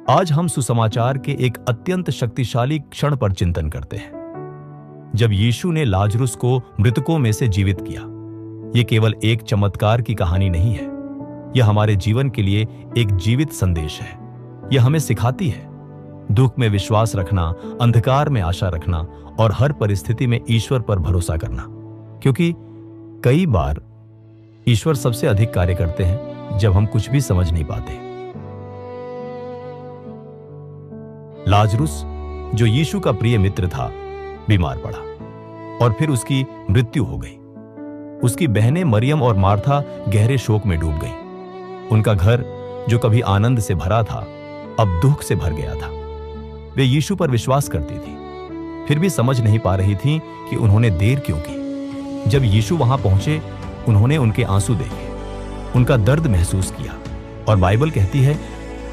आज हम सुसमाचार के एक अत्यंत शक्तिशाली क्षण पर चिंतन करते हैं, जब यीशु ने लाजरुस को मृतकों में से जीवित किया। यह केवल एक चमत्कार की कहानी नहीं है, यह हमारे जीवन के लिए एक जीवित संदेश है। यह हमें सिखाती है दुख में विश्वास रखना, अंधकार में आशा रखना और हर परिस्थिति में ईश्वर पर भरोसा करना, क्योंकि कई बार ईश्वर सबसे अधिक कार्य करते हैं जब हम कुछ भी समझ नहीं पाते। लाजरुस, जो यीशु का प्रिय मित्र था, बीमार पड़ा और फिर उसकी मृत्यु हो गई। उसकी बहनें मरियम और मार्था गहरे शोक में डूब गईं। उनका घर, जो कभी आनंद से भरा था, अब दुख से भर गया था। वे यीशु पर विश्वास करती थी, फिर भी समझ नहीं पा रही थीं कि उन्होंने देर क्यों की। जब यीशु वहां पहुंचे, उन्होंने उनके आंसू देखे, उनका दर्द महसूस किया और बाइबल कहती है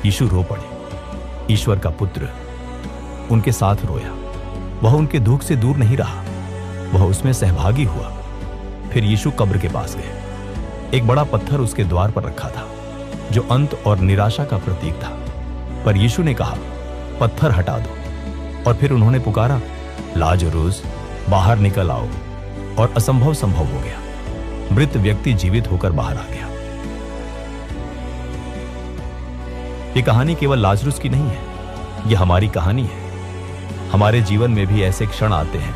यीशु रो पड़े। ईश्वर का पुत्र उनके साथ रोया। वह उनके दुख से दूर नहीं रहा, वह उसमें सहभागी हुआ। फिर यीशु कब्र के पास गए। एक बड़ा पत्थर उसके द्वार पर रखा था, जो अंत और निराशा का प्रतीक था। पर यीशु ने कहा, पत्थर हटा दो। और फिर उन्होंने पुकारा, लाजरुस, बाहर निकल आओ। और असंभव संभव हो गया। मृत व्यक्ति जीवित होकर बाहर आ गया। यह कहानी केवल लाजरुस की नहीं है, यह हमारी कहानी है। हमारे जीवन में भी ऐसे क्षण आते हैं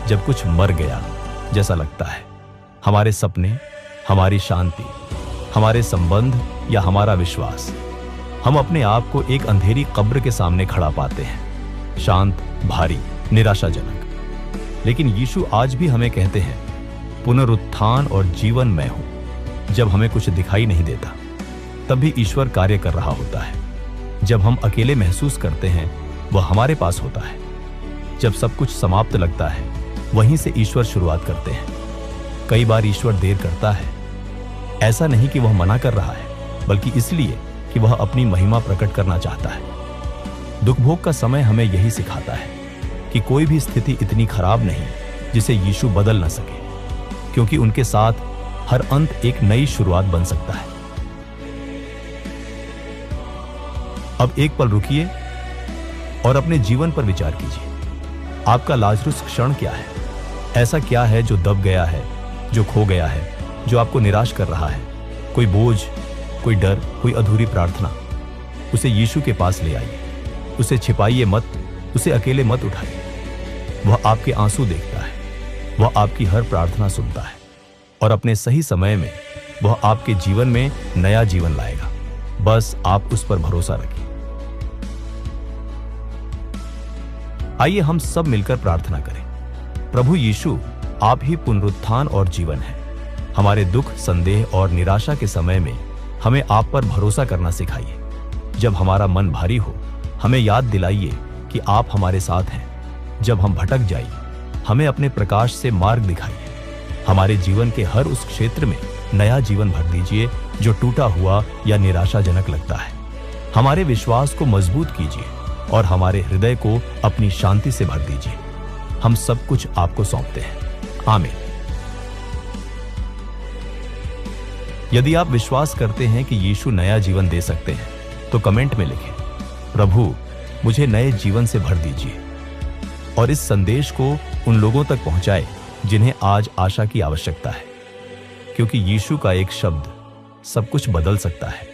जब कुछ मर गया जैसा लगता है। हमारे सपने, हमारी शांति, हमारे संबंध या हमारा विश्वास। हम अपने आप को एक अंधेरी कब्र के सामने खड़ा पाते हैं, शांत, भारी, निराशाजनक। लेकिन यीशु आज भी हमें कहते हैं, पुनरुत्थान और जीवन मैं हूं। जब हमें कुछ दिखाई नहीं देता, तब भी ईश्वर कार्य कर रहा होता है। जब हम अकेले महसूस करते हैं, वह हमारे पास होता है। जब सब कुछ समाप्त लगता है, वहीं से ईश्वर शुरुआत करते हैं। कई बार ईश्वर देर करता है, ऐसा नहीं कि वह मना कर रहा है, बल्कि इसलिए कि वह अपनी महिमा प्रकट करना चाहता है। दुख भोग का समय हमें यही सिखाता है कि कोई भी स्थिति इतनी खराब नहीं जिसे यीशु बदल न सके, क्योंकि उनके साथ हर अंत एक नई शुरुआत बन सकता है। अब एक पल रुकिए और अपने जीवन पर विचार कीजिए। आपका लाजरुस क्षण क्या है? ऐसा क्या है जो दब गया है, जो खो गया है, जो आपको निराश कर रहा है? कोई बोझ, कोई डर, कोई अधूरी प्रार्थना? उसे यीशु के पास ले आइए। उसे छिपाइए मत, उसे अकेले मत उठाइए। वह आपके आंसू देखता है, वह आपकी हर प्रार्थना सुनता है और अपने सही समय में वह आपके जीवन में नया जीवन लाएगा। बस आप उस पर भरोसा रखिए। आइए हम सब मिलकर प्रार्थना करें। प्रभु यीशु, आप ही पुनरुत्थान और जीवन हैं। हमारे दुख, संदेह और निराशा के समय में हमें आप पर भरोसा करना सिखाइए। जब हमारा मन भारी हो, हमें याद दिलाइए कि आप हमारे साथ हैं। जब हम भटक जाइए, हमें अपने प्रकाश से मार्ग दिखाइए। हमारे जीवन के हर उस क्षेत्र में नया जीवन भर दीजिए जो टूटा हुआ या निराशाजनक लगता है। हमारे विश्वास को मजबूत कीजिए और हमारे हृदय को अपनी शांति से भर दीजिए। हम सब कुछ आपको सौंपते हैं। आमीन। यदि आप विश्वास करते हैं कि यीशु नया जीवन दे सकते हैं, तो कमेंट में लिखें, प्रभु, मुझे नए जीवन से भर दीजिए। और इस संदेश को उन लोगों तक पहुंचाएं जिन्हें आज आशा की आवश्यकता है, क्योंकि यीशु का एक शब्द सब कुछ बदल सकता है।